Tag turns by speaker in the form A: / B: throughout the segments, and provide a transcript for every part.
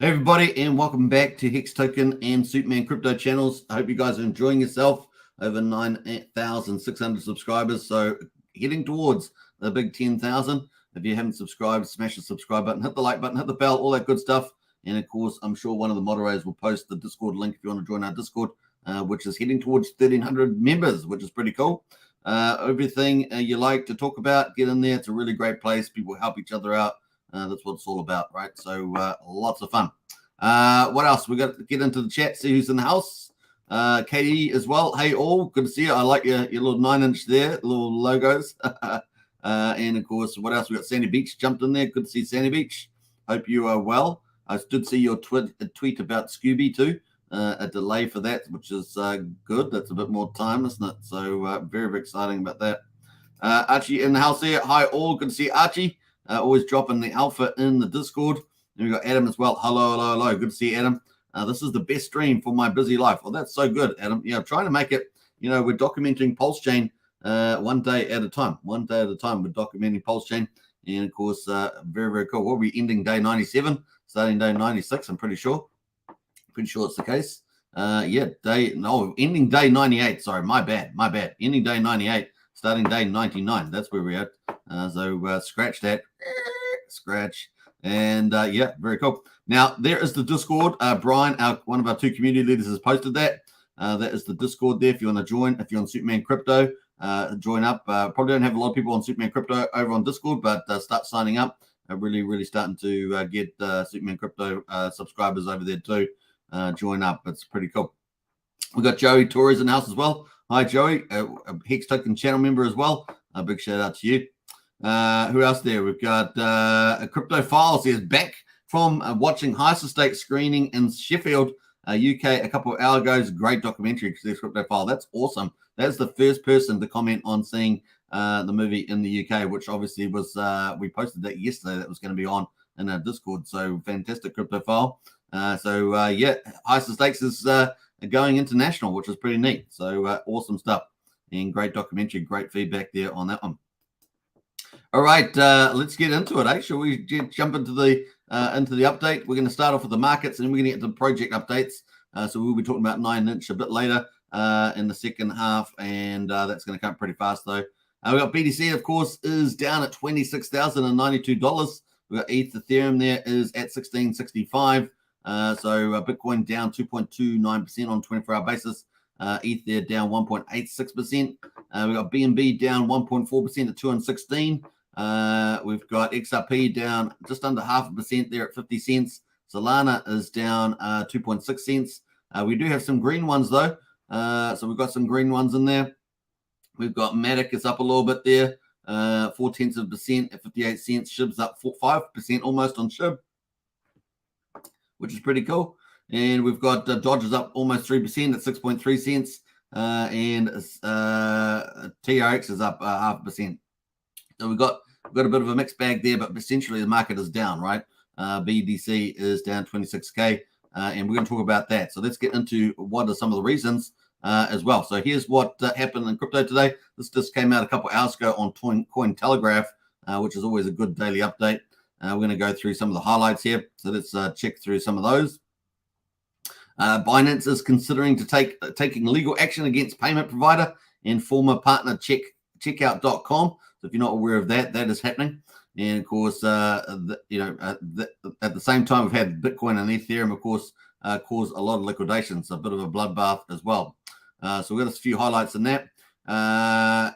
A: Hey everybody, and welcome back to Hex Token and Superman Crypto channels. I hope you guys are enjoying yourself. Over 9,600 subscribers, so heading towards the big 10,000. If you haven't subscribed, smash the subscribe button, hit the like button, hit the bell, all that good stuff. And of course, I'm sure one of the moderators will post the Discord link if you want to join our Discord, which is heading towards 1,300 members, which is pretty cool. Everything you like to talk about, get in there. It's a really great place. People help each other out. That's what it's all about, right? So lots of fun. What else? We got to get into the chat, see who's in the house. Katie as well. Hey all, good to see you. I like your little 9-inch there, little logos. And of course, what else? We got Sandy Beach jumped in there. Good to see Sandy Beach. Hope you are well. I did see your tweet about Scooby too. A delay for that, which is good. That's a bit more time, isn't it? So very, very exciting about that. Archie in the house here. Hi all, good to see Archie. Always dropping the alpha in the Discord. And we've got Adam as well. Hello, hello, hello. Good to see you, Adam. This is the best stream for my busy life. Well, that's so good, Adam. Yeah, I'm trying to make it, we're documenting Pulsechain one day at a time. One day at a time, we're documenting Pulsechain. And, of course, very, very cool. We'll be ending day 97, starting day 96, I'm pretty sure. Pretty sure it's the case. Ending day 98. Sorry, my bad. Ending day 98, starting day 99. That's where we're at. So scratch that. Scratch. And yeah, very cool. Now, there is the Discord. Brian, one of our two community leaders, has posted that. That is the Discord there if you want to join. If you're on Superman Crypto, join up. Probably don't have a lot of people on Superman Crypto over on Discord, but start signing up. Really, really starting to get Superman Crypto subscribers over there too. Join up. It's pretty cool. We've got Joey Torres in the house as well. Hi, Joey, a Hex Token channel member as well. A big shout out to you. Who else there? We've got Crypto Files is back from watching Heist Estate screening in Sheffield, UK a couple of hours ago. Great documentary, Crypto File. That's awesome. That's the first person to comment on seeing the movie in the UK, which obviously was, we posted that yesterday. That was going to be on in our Discord. So fantastic, Crypto File. Yeah, Heist Estates is going international, which is pretty neat. So awesome stuff and great documentary, great feedback there on that one. All right, let's get into it. Shall we jump into the update? We're going to start off with the markets, and then we're going to get to the project updates. So we'll be talking about 9-inch a bit later in the second half, and that's going to come pretty fast though. We got BTC, of course, is down at $26,092. We got Ethereum there is at 1665. So Bitcoin down 2.29% on 24-hour basis. ETH there down 1.86%. We got BNB down 1.4% at 216. We've got XRP down just under 0.5% there at 50 cents. Solana is down 2.6 cents. We do have some green ones though. So we've got some green ones in there. We've got Matic is up a little bit there, 0.4% at 58 cents. SHIB's up 5% almost on SHIB, which is pretty cool. And we've got Dodgers up almost 3% at 6.3 cents. And TRX is up 0.5%. So we've got a bit of a mixed bag there, but essentially the market is down, right? BDC is down 26K, and we're going to talk about that. So let's get into what are some of the reasons as well. So here's what happened in crypto today. This just came out a couple hours ago on Cointelegraph, which is always a good daily update. We're going to go through some of the highlights here. So let's check through some of those. Binance is considering taking legal action against payment provider and former partner Checkout.com. So if you're not aware of that, that is happening. And of course, at the same time, we've had Bitcoin and Ethereum, of course, cause a lot of liquidations, a bit of a bloodbath as well. So we've got a few highlights in that. Now,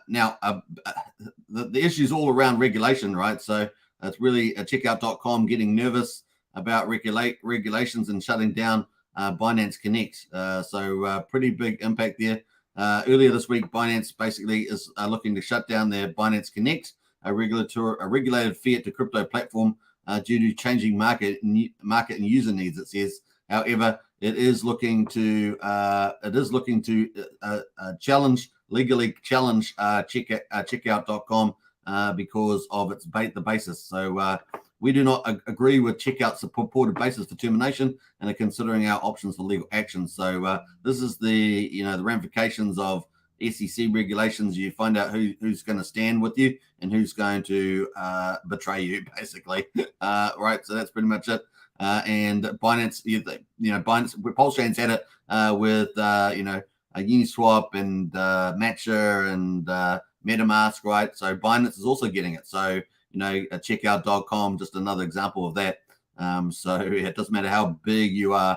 A: the issue is all around regulation, right? So it's really Checkout.com getting nervous about regulations and shutting down Binance Connect. So pretty big impact there. Earlier this week, Binance basically is looking to shut down their Binance Connect, a regulated fiat to crypto platform due to changing market and user needs. It says, however, it is looking to legally challenge Checkout.com because of its the basis. So we do not agree with Checkout's purported basis for termination and are considering our options for legal action. So this is the ramifications of SEC regulations. You find out who's going to stand with you and who's going to betray you, basically. Right. So that's pretty much it. and Binance, Binance, Pulsechain's had it with Uniswap and Matcher and MetaMask, right? So Binance is also getting it. So checkout.com, just another example of that. So it doesn't matter how big you are,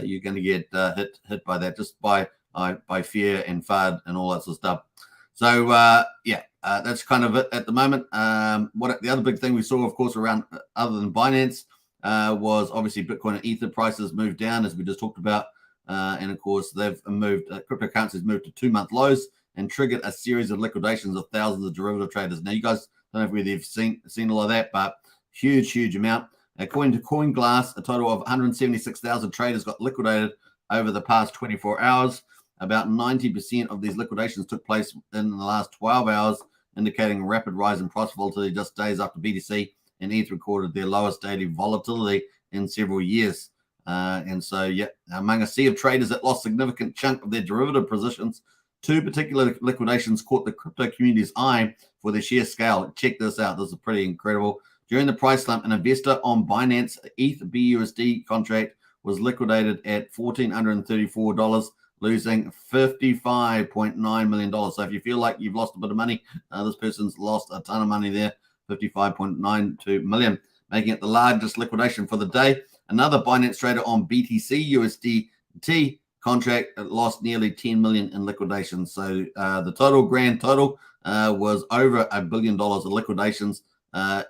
A: you're going to get hit by that, just by fear and FUD and all that sort of stuff. So that's kind of it at the moment. What the other big thing we saw, of course, around other than Binance was obviously Bitcoin and Ether prices moved down, as we just talked about, and of course they've moved. Cryptocurrencies moved to 2-month lows and triggered a series of liquidations of thousands of derivative traders. Now you guys don't know if you've seen all of that, but huge amount. According to CoinGlass, a total of 176,000 traders got liquidated over the past 24 hours. About 90% of these liquidations took place in the last 12 hours, indicating a rapid rise in price volatility just days after BTC and ETH recorded their lowest daily volatility in several years. And so, among a sea of traders that lost a significant chunk of their derivative positions, 2 particular liquidations caught the crypto community's eye for their sheer scale. Check this out. This is pretty incredible. During the price slump, an investor on Binance ETH BUSD contract was liquidated at $1,434, losing $55.9 million. So if you feel like you've lost a bit of money, this person's lost a ton of money there, $55.92 million, making it the largest liquidation for the day. Another Binance trader on BTC USDT contract lost nearly 10 million in liquidation. So the grand total was over $1 billion of liquidations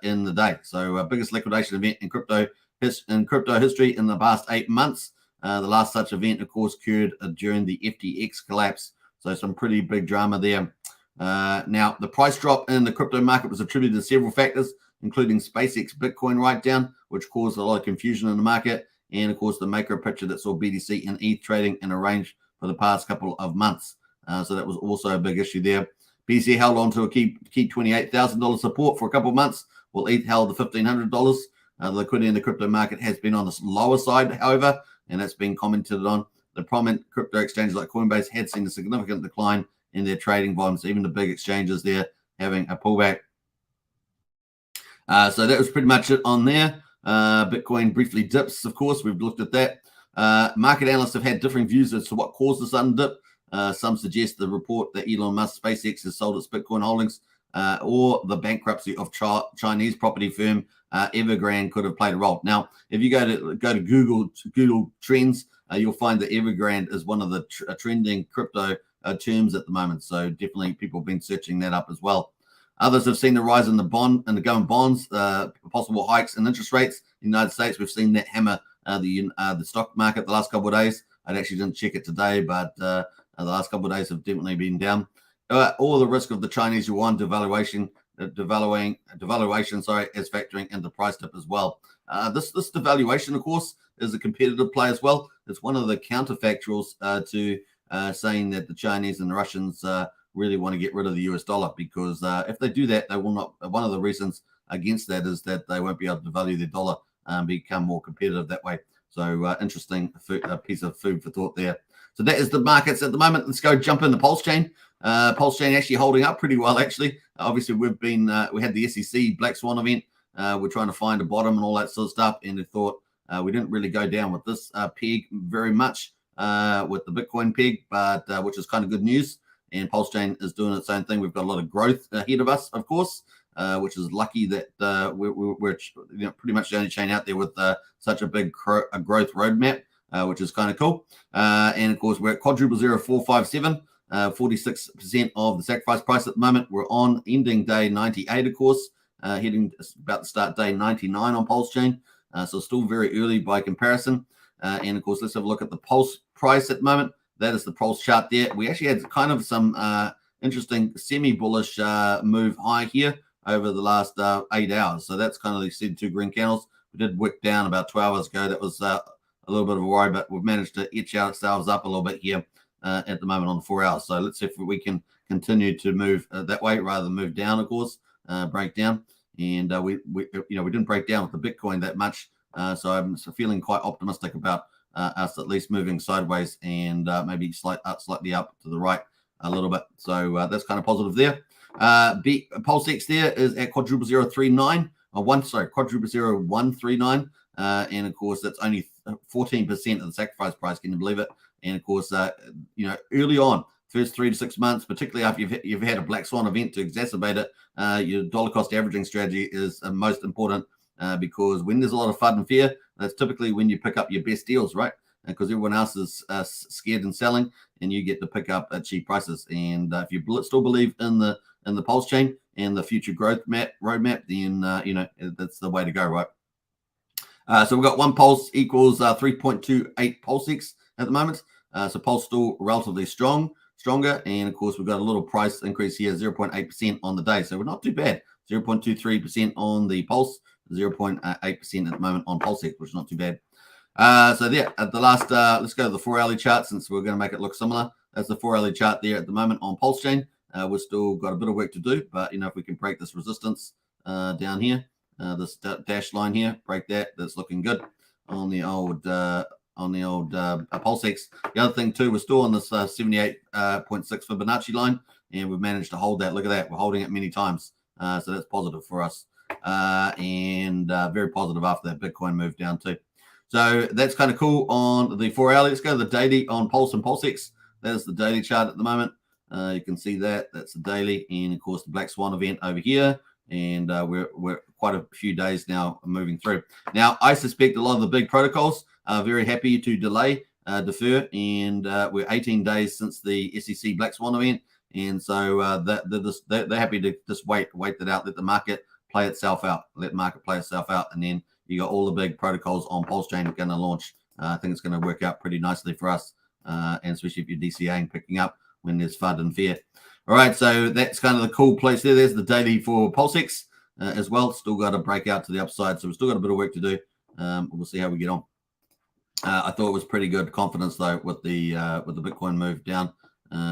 A: in the day. So biggest liquidation event in crypto history in the past 8 months. The last such event, of course, occurred during the FTX collapse. So some pretty big drama there. Now, the price drop in the crypto market was attributed to several factors, including SpaceX Bitcoin write-down, which caused a lot of confusion in the market, and, of course, the macro picture that saw BTC and ETH trading in a range for the past couple of months. So that was also a big issue there. BTC held on to a key $28,000 support for a couple of months, while ETH held the $1,500. The liquidity in the crypto market has been on the lower side, however, and that's been commented on. The prominent crypto exchanges like Coinbase had seen a significant decline in their trading volumes, even the big exchanges there having a pullback. So that was pretty much it on there. Bitcoin briefly dips, of course. We've looked at that. Market analysts have had differing views as to what caused the sudden dip. Some suggest the report that Elon Musk SpaceX has sold its Bitcoin holdings, or the bankruptcy of Chinese property firm Evergrande could have played a role. Now, if you go to Google Trends, you'll find that Evergrande is one of the trending crypto terms at the moment. So definitely people have been searching that up as well. Others have seen the rise in the government bonds, possible hikes in interest rates in the United States. We've seen that hammer the stock market the last couple of days. I actually didn't check it today, but the last couple of days have definitely been down. All the risk of the Chinese yuan devaluation, is factoring in the price dip as well. This devaluation, of course, is a competitive play as well. It's one of the counterfactuals to saying that the Chinese and the Russians really want to get rid of the US dollar, because if they do that, they will not. One of the reasons against that is that they won't be able to value their dollar and become more competitive that way. So interesting piece of food for thought there. So that is the markets at the moment. Let's go jump in the Pulsechain. Pulsechain actually holding up pretty well, actually. Obviously, we had the SEC Black Swan event. We're trying to find a bottom and all that sort of stuff. And we thought we didn't really go down with this peg very much with the Bitcoin peg, but which is kind of good news. And Pulsechain is doing its own thing. We've got a lot of growth ahead of us, of course, which is lucky that we're pretty much the only chain out there with such a big growth roadmap, which is kind of cool. And of course, we're at quadruple 0457, 46% of the sacrifice price at the moment. We're on ending day 98, of course, heading about to start day 99 on Pulsechain. So still very early by comparison. And of course, let's have a look at the Pulse price at the moment. That is the Pulse chart there. We actually had kind of some interesting semi-bullish move high here over the last 8 hours. So that's kind of, you see the 2 green candles. We did wick down about 2 hours ago. That was a little bit of a worry, but we've managed to itch ourselves up a little bit here at the moment on the 4 hours. So let's see if we can continue to move that way rather than move down, of course, break down. And we didn't break down with the Bitcoin that much. So I'm feeling quite optimistic about us at least moving sideways and maybe slightly up to the right a little bit. So that's kind of positive there. PulseX there is at quadruple 039. Quadruple 0139. and of course that's only 14% of the sacrifice price. Can you believe it? And of course, early on, first 3 to 6 months, particularly after you've had a black swan event to exacerbate it, your dollar cost averaging strategy is most important, because when there's a lot of FUD and fear, that's typically when you pick up your best deals, right? Because everyone else is scared and selling, and you get to pick up at cheap prices. And if you still believe in the Pulsechain and the future growth roadmap, then that's the way to go, right? So we've got one pulse equals 3.28 pulsex at the moment. So pulse still relatively stronger, and of course we've got a little price increase here, 0.8% on the day. So we're not too bad. 0.23% on the pulse, 0.8% at the moment on pulsex, which is not too bad. So there, at the last, let's go to the 4-hourly chart, since we're going to make it look similar. That's the 4-hourly chart there at the moment on Pulsechain. We've still got a bit of work to do, but if we can break this resistance down here, this dash line here, break that, that's looking good on the old Pulsex. The other thing too, we're still on this 78.6 Fibonacci line, and we've managed to hold that. Look at that, we're holding it many times, so that's positive for us, and very positive after that Bitcoin move down too. So that's kind of cool on the 4-hourly. Let's go to the daily on Pulse and Pulsex. That is the daily chart at the moment. You can see that's the daily, and of course the Black Swan event over here. And we're quite a few days now moving through. Now, I suspect a lot of the big protocols are very happy to defer, and we're 18 days since the SEC Black Swan event, and so they're happy to just wait that out, let the market play itself out, and then you got all the big protocols on Pulsechain going to launch. I think it's going to work out pretty nicely for us, and especially if you're DCAing, picking up when there's FUD and fear. All right, so that's kind of the cool place there. There's the daily for Pulsex as well. Still got to break out to the upside, so we've still got a bit of work to do. We'll see how we get on. I thought it was pretty good confidence though with the Bitcoin move down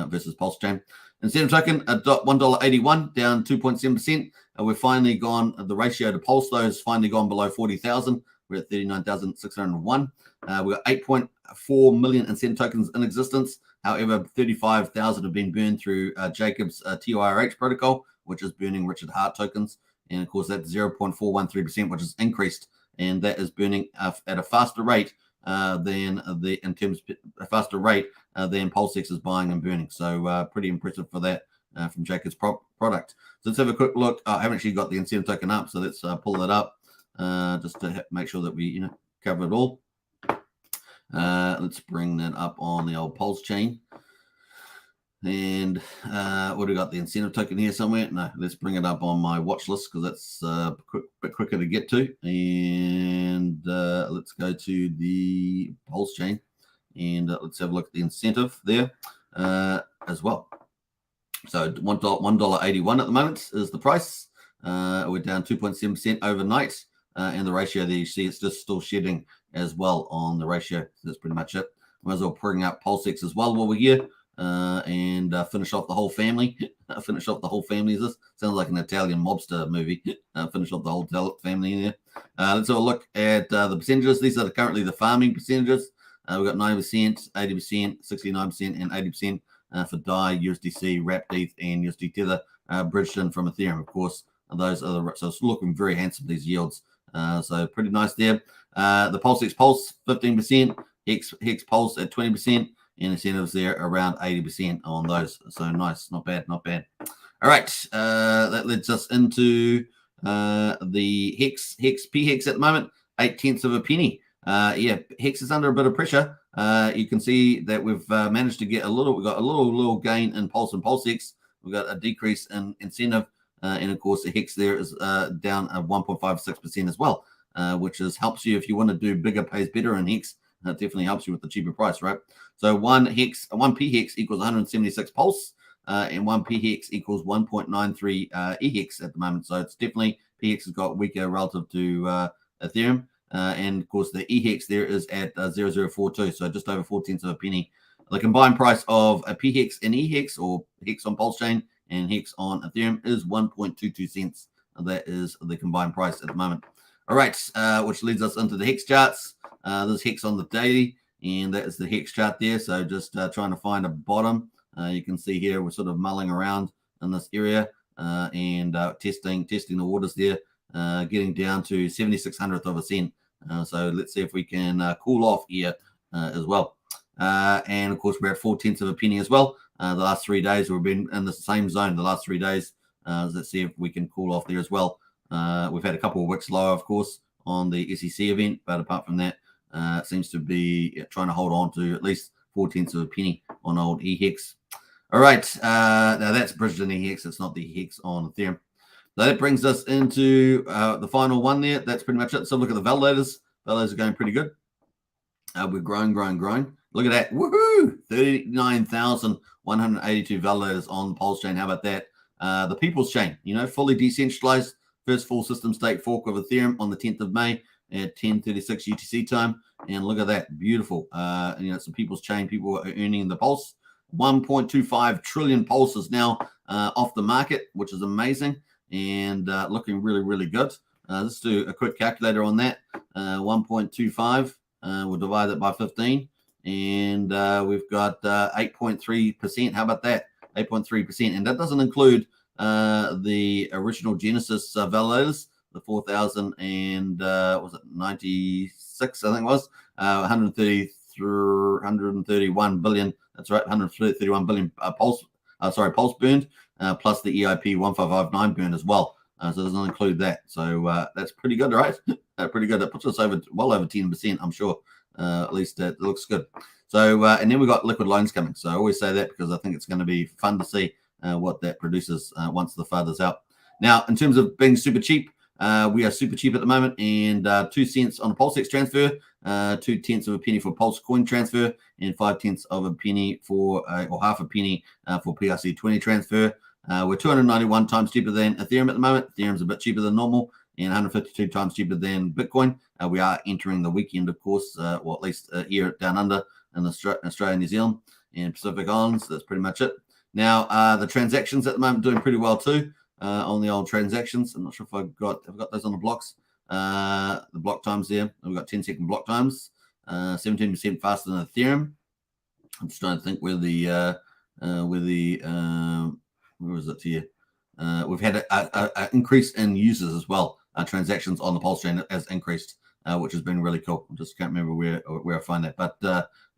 A: versus Pulsechain. Incentive token at $1.81, down 2.7%. We've finally gone, the ratio to Pulse though has finally gone below 40,000. We're at 39,601. We've got 8.4 million incentive tokens in existence. However, 35,000 have been burned through Jacob's TIRH protocol, which is burning Richard Heart tokens. And of course, that's 0.413%, which is increased. And that is burning at a faster rate than Pulsex is buying and burning. So pretty impressive for that from Jacob's product. So let's have a quick look. I haven't actually got the incentive token up, so let's pull that up just to make sure that we cover it all. Let's bring that up on the old Pulsechain. And what do we got? The incentive token here somewhere? No, let's bring it up on my watch list because that's a bit quicker to get to. And let's go to the Pulsechain and let's have a look at the incentive there as well. So $1.81 at the moment is the price. We're down 2.7% overnight. And the ratio there, you see it's just still shedding as well on the ratio. So that's pretty much it. Might as well bring up Pulsex as well while we're here. And finish off the whole family. Finish off the whole family. This sounds like an Italian mobster movie. Finish off the whole family in there. Let's have a look at the percentages. These are currently the farming percentages. We've got 90%, 80%, 69%, and 80% for DAI, USDC, Wrapped ETH, and USD Tether bridged in from Ethereum. Of course, those are the, so it's looking very handsome, these yields. So pretty nice there. The Pulsex Pulse 15%, Hex Pulse at 20%. And incentives there around 80% on those. So nice, not bad, not bad. All right, that leads us into the Hex PHEX at the moment, 0.8 of a penny. Yeah, Hex is under a bit of pressure. You can see that we've managed to get we got a little gain in Pulse and Pulsex. We've got a decrease in incentive, and of course the Hex there is down 1.56% as well, which helps you if you want to do bigger pays better in Hex. That definitely helps you with the cheaper price, right? So one PHEX equals 176 Pulse, and one PHEX equals 1.93 EHEX at the moment. So it's definitely PHEX has got weaker relative to Ethereum, and of course the EHEX there is at 0.042, so just over 0.4 of a penny. The combined price of a PHEX and EHEX, or Hex on Pulsechain and Hex on Ethereum, is 1.22 cents. That is the combined price at the moment. All right, which leads us into the Hex charts. There's Hex on the daily, and that is the Hex chart there. So just trying to find a bottom. You can see here we're sort of mulling around in this area and testing the waters there, getting down to 0.76 of a cent So let's see if we can cool off here as well. And of course, we're at 0.4 of a penny as well. The last 3 days, we've been in the same zone the last 3 days. Let's see if we can cool off there as well. We've had a couple of wicks lower, of course, on the SEC event, but apart from that, it seems to be trying to hold on to at least 0.4 of a penny on old EHEX. All right, now that's bridged in EHEX. It's not the EHEX on Ethereum. So that brings us into the final one there. That's pretty much it. So look at the validators. Validators are going pretty good. We're growing. Look at that. Woohoo! 39,182 validators on Pulsechain. How about that? The People's Chain, fully decentralized, first full system stake fork of Ethereum on the 10th of May at 10:36 UTC time. And look at that. Beautiful. It's the People's Chain. People are earning the pulse. 1.25 trillion pulses now off the market, which is amazing and looking really, really good. Let's do a quick calculator on that. 1.25. We'll divide it by 15. And we've got 8.3%. How about that? 8.3%. And that doesn't include the original Genesis validators, the 4,000 and was it 96? I think it was 131 billion. That's right, 131 billion pulse burned, plus the EIP 1559 burn as well. So it doesn't include that. So that's pretty good, right? Pretty good. That puts us well over 10%, I'm sure. At least it looks good. So, and then we've got liquid loans coming. So I always say that because I think it's going to be fun to see what that produces once the FUD is out. Now, in terms of being super cheap, we are super cheap at the moment, and 2 cents on a Pulsex transfer, 0.2 of a penny for Pulse coin transfer, and 0.5 of a penny for, or half a penny for PRC20 transfer. We're 291 times cheaper than Ethereum at the moment. Ethereum's a bit cheaper than normal, and 152 times cheaper than Bitcoin. We are entering the weekend, of course, or at least here down under in Australia, New Zealand, and Pacific Islands. That's pretty much it. Now, the transactions at the moment doing pretty well too on the old transactions. I'm not sure if I've got those on the blocks. The block times there. We've got 10-second block times, 17% faster than Ethereum. I'm just trying to think where is it here? We've had an increase in users as well. Transactions on the Pulse chain has increased, which has been really cool. I just can't remember where I find that, but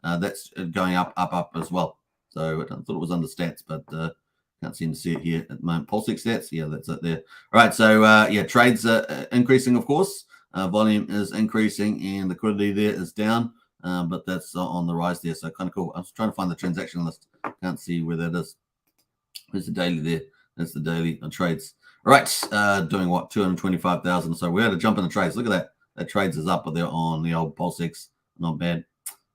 A: that's going up as well. So I thought it was under stats, but can't seem to see it here at the moment. Pulsex stats, yeah, that's it there. All right, so yeah, trades are increasing, of course. Volume is increasing, and liquidity there is down, but that's on the rise there. So kind of cool. I was trying to find the transaction list. Can't see where that is. There's the daily there. That's the daily trades. All right, doing what? 225,000. So we had to jump in the trades. Look at that. That trades is up there on the old Pulsex. Not bad.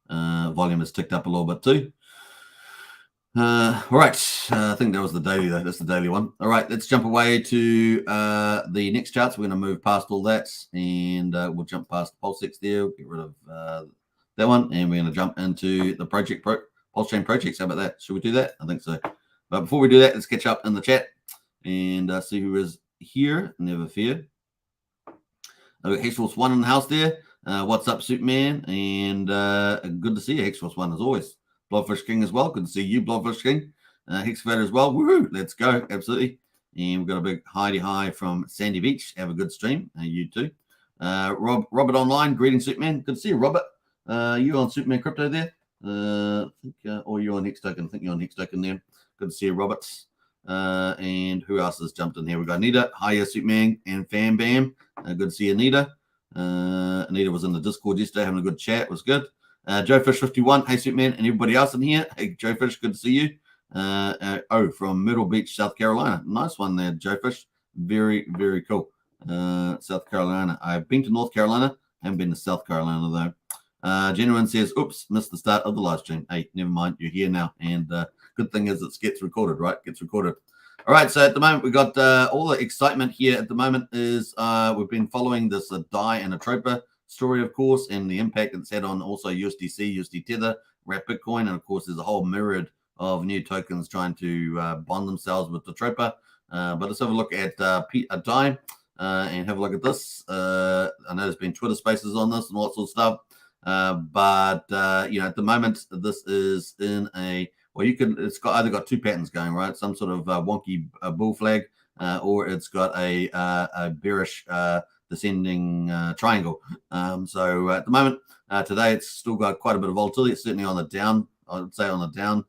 A: Volume has ticked up a little bit too. All right, I think that was the daily though. That's the daily one. All right, let's jump away to the next charts. We're going to move past all that, and we'll jump past Pulsex there. We'll get rid of that one, and we're going to jump into the Pulsechain projects. How about that? Should we do that? I think so. But before we do that, let's catch up in the chat and see who is here. Never fear. I've got Hexforce1 in the house there. What's up, Superman? And good to see you, Hexforce1, as always. Blobfish King as well. Good to see you, Blobfish King. Hexavator as well. Woohoo! Let's go. Absolutely. And we've got a big high from Sandy Beach. Have a good stream. You too. Robert Online. Greetings, Superman. Good to see you, Robert. You on Superman Crypto there? Or you on Hex Token? I think you're on Hex Token there. Good to see you, Robert. And who else has jumped in here? We've got Anita. Hiya, Superman and Fam Bam. Good to see Anita. Anita was in the Discord yesterday having a good chat. It was good. Joe Fish 51. Hey, Superman, and everybody else in here. Hey, Joe Fish, good to see you. From Myrtle Beach, South Carolina. Nice one there, Joe Fish. Very, very cool. South Carolina. I've been to North Carolina. Haven't been to South Carolina, though. Genuine says, oops, missed the start of the live stream. Hey, never mind. You're here now. And good thing is it gets recorded, right? Gets recorded. All right, so at the moment, we've got all the excitement here at the moment is we've been following this DAI and Atropa story, of course, and the impact it's had on also USDC, USD Tether, Wrap Bitcoin, and of course, there's a whole myriad of new tokens trying to bond themselves with Atropa. But let's have a look at DAI and have a look at this. I know there's been Twitter Spaces on this and all that sort of stuff, but at the moment, this is in a it's got either got two patterns going, right? Some sort of wonky bull flag, or it's got a bearish descending triangle. So at the moment, today it's still got quite a bit of volatility. It's certainly on the down, I would say on the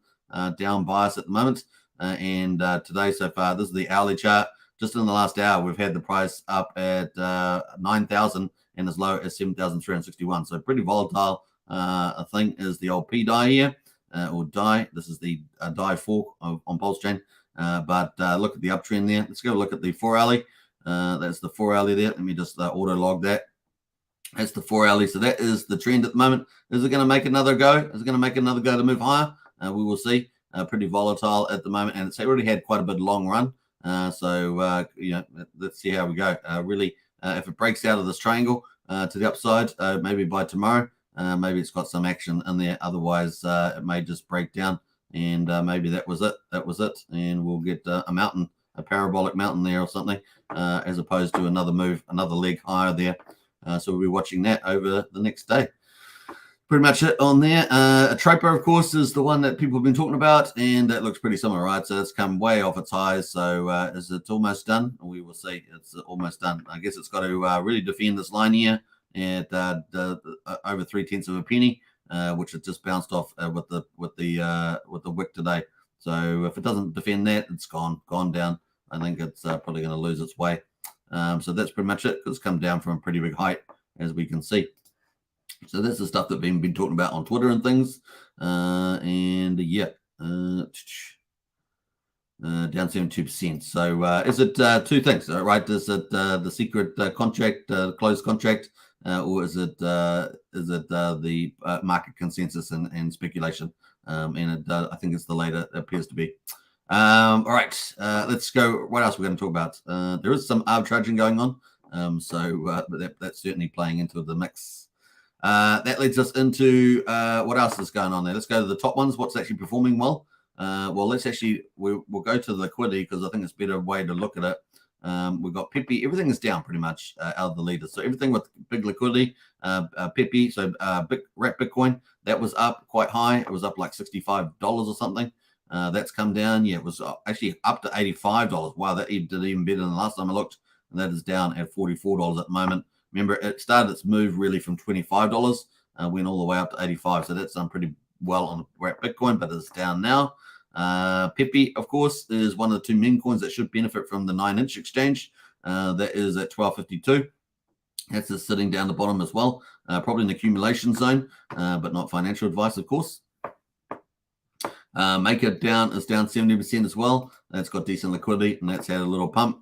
A: down bias at the moment. And today so far, this is the hourly chart. Just in the last hour, we've had the price up at 9,000 and as low as 7,361. So pretty volatile. I think is the old P die here, or die. This is the die fork on Pulsechain. But look at the uptrend there. Let's go look at the 4-hourly. That's the 4-hourly there. Let me just auto log that. That's the 4-hourly. So that is the trend at the moment. Is it going to make another go? Is it going to make another go to move higher? We will see. Pretty volatile at the moment, and it's already had quite a bit long run. So let's see how we go. Really, if it breaks out of this triangle to the upside, maybe by tomorrow, maybe it's got some action in there. Otherwise, it may just break down, and maybe that was it. And we'll get a mountain, a parabolic mountain there or something, as opposed to another move, another leg higher there. So we'll be watching that over the next day. Pretty much it on there. A Troper, of course, is the one that people have been talking about, and that looks pretty similar, right? So it's come way off its highs. So is it almost done? We will see. It's almost done. I guess it's got to really defend this line here at over 0.3 of a penny, which it just bounced off with the wick today. So if it doesn't defend that, it's gone down. I think it's probably going to lose its way. So that's pretty much it. It's come down from a pretty big height, as we can see. So that's the stuff that we've been talking about on Twitter and things. And yeah, down 72%. So is it two things, right? Is it the secret contract, closed contract, or is it the market consensus and speculation? And I think it's the later. It appears to be. All right, let's go. What else we're going to talk about? There is some arbitraging going on, so that's certainly playing into the mix. That leads us into what else is going on there. Let's go to the top ones. What's actually performing well? Well, we'll go to the liquidity because I think it's a better way to look at it. We've got Pepe. Everything is down pretty much out of the leaders. So everything with big liquidity, Pepe. So wrap Bitcoin, that was up quite high. It was up like $65 or something. That's come down. Yeah, it was actually up to $85. Wow, that did even better than the last time I looked. And that is down at $44 at the moment. Remember, it started its move really from $25, went all the way up to 85. So that's done pretty well on Bitcoin, but it's down now. Pepe, of course, is one of the two meme coins that should benefit from the 9-inch exchange. That is at 12.52. That's just sitting down the bottom as well. Probably an accumulation zone, but not financial advice, of course. Maker is down 70% as well. That's got decent liquidity, and that's had a little pump.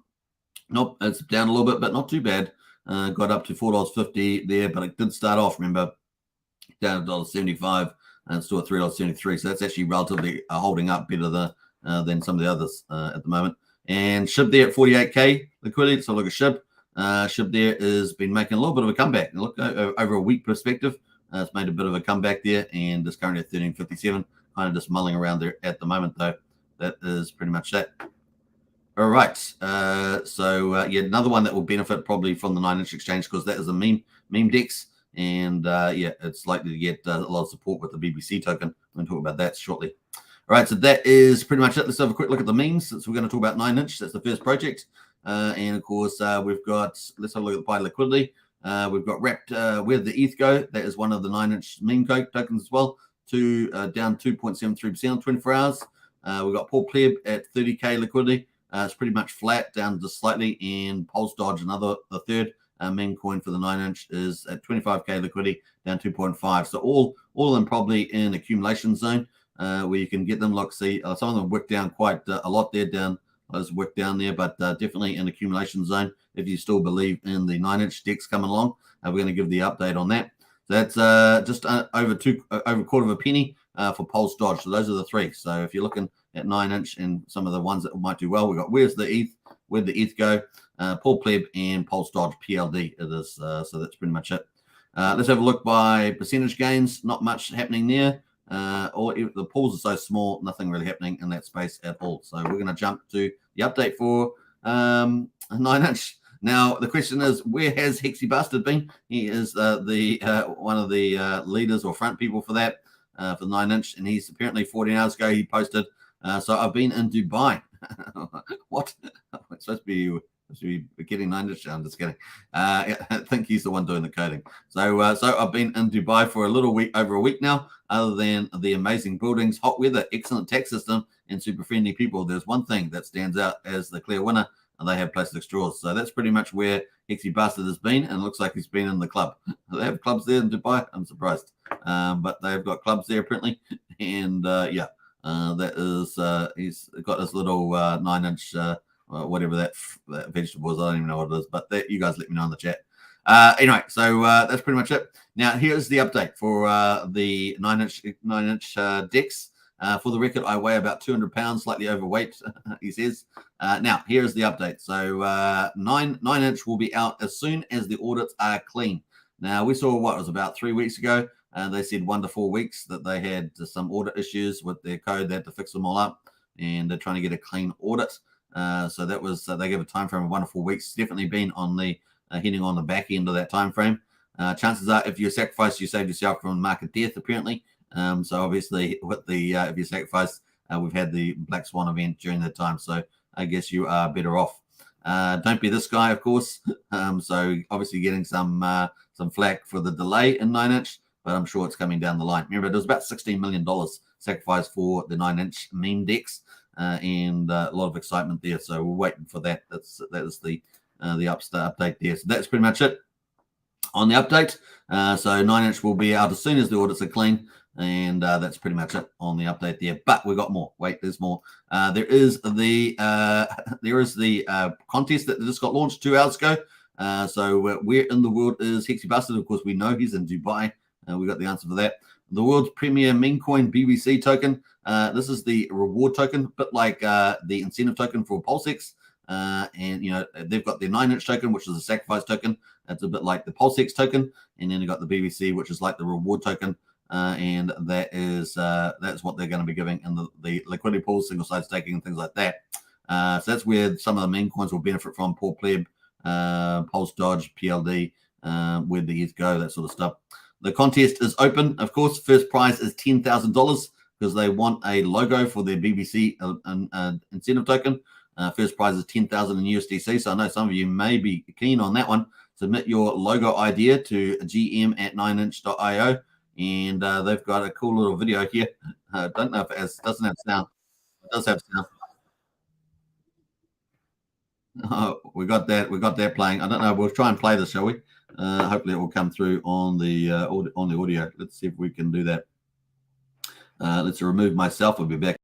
A: Nope, it's down a little bit, but not too bad. Got up to $4.50 there, but it did start off, remember, down at $1.75 and still at $3.73. So that's actually relatively holding up better than some of the others at the moment. And SHIB there at 48K liquidity. So look at SHIB. SHIB there has been making a little bit of a comeback. And look, over a week perspective, it's made a bit of a comeback there, and it's currently at 13.57. Kind of just mulling around there at the moment, though. That is pretty much that. All right. So yeah, another one that will benefit probably from the 9-inch exchange because that is a meme DEX, and yeah, it's likely to get a lot of support with the BBC token. We're going to talk about that shortly. All right, so that is pretty much it. Let's have a quick look at the memes since we're going to talk about 9-inch. That's the first project, and of course we've got. Let's have a look at the Pi liquidity. We've got wrapped. Where did the ETH go? That is one of the 9-inch meme tokens as well. Down 2.73% on 24 hours. We've got Paul Pleb at 30K liquidity. It's pretty much flat, down just slightly. And Pulse Dodge, the third meme coin for the 9-inch, is at 25K liquidity, down 2.5. So all of them probably in accumulation zone where you can get them. Look, see, some of them wick down quite a lot there, wick down there, but definitely in accumulation zone if you still believe in the 9-inch DEX coming along. We're going to give the update on that. So that's just over a quarter of a penny for Pulse Dodge. So those are the three. So if you're looking at 9-inch and some of the ones that might do well, we've got where'd the ETH go, Paul Pleb and Pulse Dodge PLD. It is so that's pretty much it. Let's have a look by percentage gains. Not much happening there. Or the pools are so small, nothing really happening in that space at all. So we're going to jump to the update for 9-inch. Now the question is, where has Hexy Bastard been? He is the one of the leaders or front people for that for the 9-inch, and he's apparently 14 hours ago he posted. So I've been in Dubai. What? It's supposed to be Should be getting 9-inch. I'm just kidding. I think he's the one doing the coding. So I've been in Dubai for over a week now. Other than the amazing buildings, hot weather, excellent tax system, and super friendly people, there's one thing that stands out as the clear winner, and they have plastic straws. So that's pretty much where Hexy Bastard has been, and it looks like he's been in the club. They have clubs there in Dubai. I'm surprised, but they've got clubs there apparently, and that is he's got his little 9-inch. Whatever that vegetable is, I don't even know what it is, but you guys let me know in the chat. Anyway, so that's pretty much it. Now here's the update for the 9-inch decks. For the record, I weigh about 200 pounds, slightly overweight, he says. Now here's the update. So 9-inch will be out as soon as the audits are clean. Now we saw what was about 3 weeks ago. They said 1 to 4 weeks that they had some audit issues with their code. They had to fix them all up, and they're trying to get a clean audit. So that was they gave a time frame of 1 to 4 weeks. Definitely been on the hitting on the back end of that time frame. Chances are, if you sacrifice, you saved yourself from market death. Apparently, so obviously with the if you sacrifice, we've had the Black Swan event during that time. So I guess you are better off. Don't be this guy, of course. So obviously getting some flack for the delay in 9-inch, but I'm sure it's coming down the line. Remember, there was about $16 million sacrificed for the 9-inch meme decks. And a lot of excitement there, so we're waiting for that. That is the update there. So that's pretty much it on the update. So 9-inch will be out as soon as the audits are clean, and that's pretty much it on the update there. But we've got more. Wait, there's more. There is the contest that just got launched 2 hours ago. So where in the world is Hexy Bastard? Of course, we know he's in Dubai. We got the answer for that. The world's premier meme coin BBC token. This is the reward token, a bit like the incentive token for Pulsechain. And they've got their 9-inch token, which is a sacrifice token. That's a bit like the Pulsechain token, and then they've got the BBC, which is like the reward token. And that's what they're going to be giving in the liquidity pools, single side staking, and things like that. So that's where some of the meme coins will benefit from. Poor Pleb, Pulse Dodge, PLD, where the ETH go, that sort of stuff. The contest is open, of course. First prize is $10,000 because they want a logo for their BBC incentive token. First prize is $10,000 in USDC. So I know some of you may be keen on that one. Submit your logo idea to gm@9inch.io, and they've got a cool little video here. I don't know if it doesn't have sound. It does have sound. Oh, we got that playing. I don't know. We'll try and play this, shall we? Hopefully it will come through on the audio. Let's see if we can do that. Let's remove myself. We'll be back.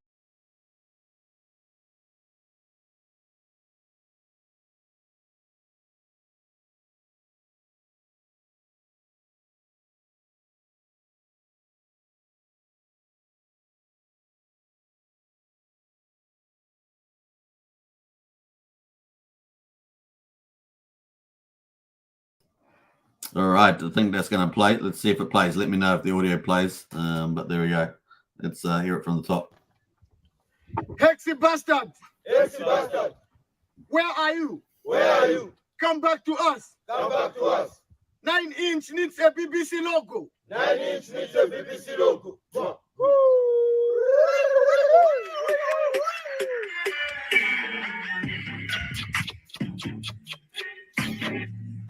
A: All right, I think that's going to play. Let's see if it plays. Let me know if the audio plays. But there we go. Let's hear it from the top.
B: Hexy Bastard!
C: Hexy Bastard!
B: Where are you?
C: Where are you?
B: Come back to us!
C: Come back to us!
B: 9-inch needs a BBC logo!
C: 9-inch needs a BBC logo!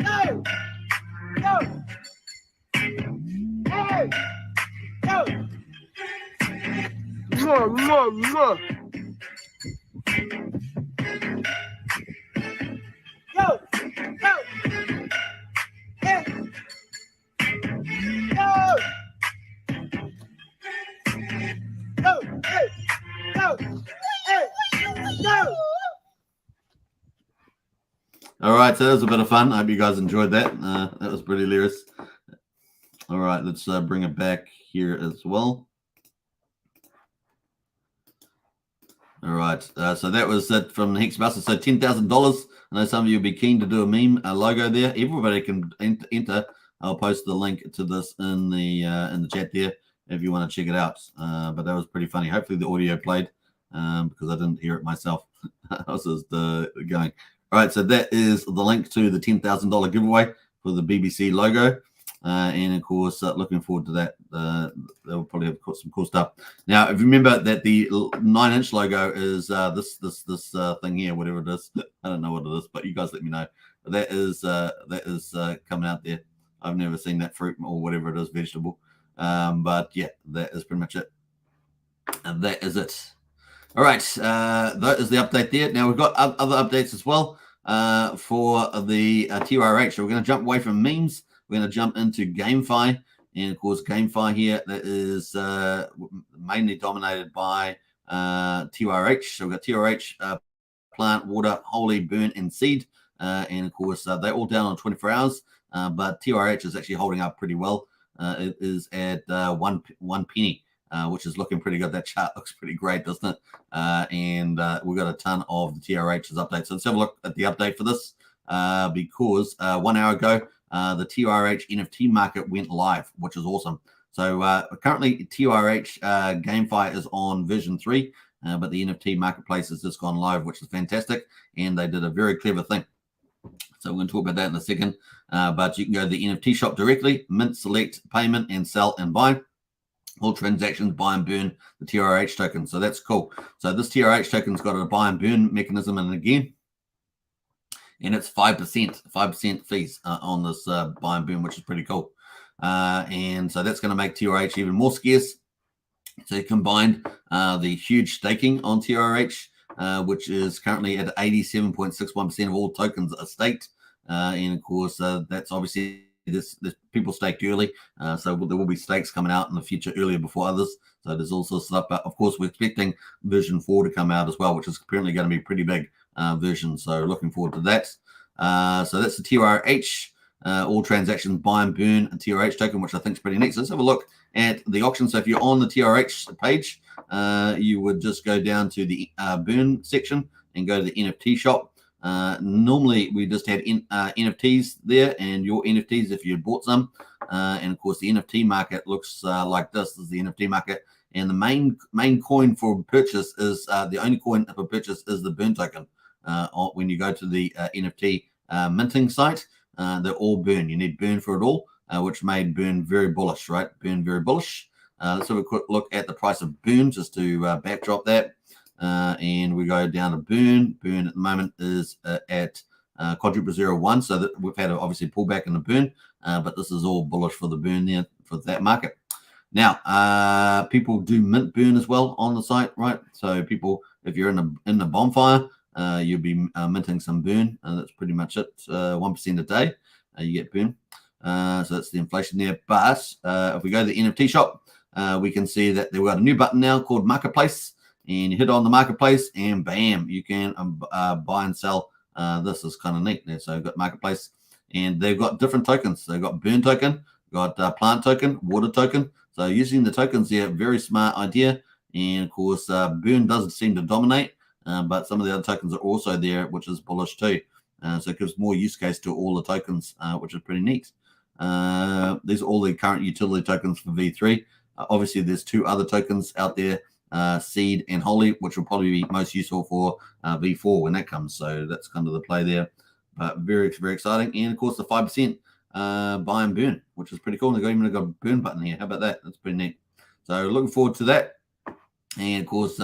B: Hey! Yo! Hey! Yo! Mwah! Yo! Yo! Hey! Yo! Yo! Hey! Yo! Hey! Yo!
A: All right, so that was a bit of fun. I hope you guys enjoyed that. That was pretty hilarious. All right, let's bring it back here as well. All right, so that was it from Hex Buster. So $10,000. I know some of you will be keen to do a meme logo there. Everybody can enter. I'll post the link to this in the chat there if you want to check it out. But that was pretty funny. Hopefully the audio played because I didn't hear it myself. I was just going. All right, so that is the link to the $10,000 giveaway for the BBC logo. And of course, looking forward to that. They'll probably have some cool stuff. Now, if you remember that the 9-inch logo is this thing here, whatever it is. I don't know what it is, but you guys let me know. But that is coming out there. I've never seen that fruit or whatever it is, vegetable. But yeah, that is pretty much it. And that is it. All right, that is the update there. Now we've got other updates as well for the TRH. So we're going to jump away from memes. We're going to jump into GameFi. And of course, GameFi here, that is mainly dominated by TRH. So we've got TRH, Plant, Water, Holy, Burn, and Seed. And of course, they're all down on 24 hours. But TRH is actually holding up pretty well. It is at one penny. Which is looking pretty good. That chart looks pretty great, doesn't it? And we've got a ton of the TRH's updates. So let's have a look at the update for this because 1 hour ago, the TRH NFT market went live, which is awesome. So currently, TRH GameFi is on version 3, but the NFT marketplace has just gone live, which is fantastic. And they did a very clever thing. So we're going to talk about that in a second. But you can go to the NFT shop directly, mint, select, payment, and sell and buy. All transactions buy and burn the TRH token. So that's cool. So this TRH token's got a buy and burn mechanism in it again. And it's 5% fees on this buy and burn, which is pretty cool. And so that's going to make TRH even more scarce. So you combined the huge staking on TRH, which is currently at 87.61% of all tokens are staked. And of course, that's obviously this people staked early, so there will be stakes coming out in the future earlier before others. So there's also stuff, but of course we're expecting version 4 to come out as well, which is apparently going to be a pretty big version. So looking forward to that. So that's the TRH, all transactions buy and burn a TRH token, which I think is pretty neat. So let's have a look at the auction. So if you're on the TRH page, you would just go down to the burn section and go to the NFT shop. Normally we just had NFTs there, and your NFTs if you had bought some, and of course the NFT market looks like this. This is the NFT market, and the main coin for purchase is the only coin for purchase is the burn token. When you go to the NFT minting site, they're all burn. You need burn for it all, which made burn very bullish, right? Burn very bullish. Let's have a quick look at the price of burn just to backdrop that. And we go down to burn. Burn at the moment is at quadruple 01. So that we've had obviously pullback in the burn, but this is all bullish for the burn there for that market. Now, people do mint burn as well on the site, right? So people, if you're in the bonfire, you'll be minting some burn, and that's pretty much it. 1% a day, you get burn. So that's the inflation there. But if we go to the NFT shop, we can see that they've got a new button now called Marketplace. And you hit on the marketplace, and bam, you can buy and sell. This is kind of neat there. So you've got marketplace, and they've got different tokens. They've got burn token, got plant token, water token. So using the tokens there, very smart idea. And of course, burn doesn't seem to dominate, but some of the other tokens are also there, which is bullish too. So it gives more use case to all the tokens, which is pretty neat. These are all the current utility tokens for V3. Obviously, there's 2 other tokens out there. Seed and Holy, which will probably be most useful for V4 when that comes. So that's kind of the play there. But very, very exciting. And of course, the 5% buy and burn, which is pretty cool. They've even got a burn button here. How about that? That's pretty neat. So looking forward to that. And of course,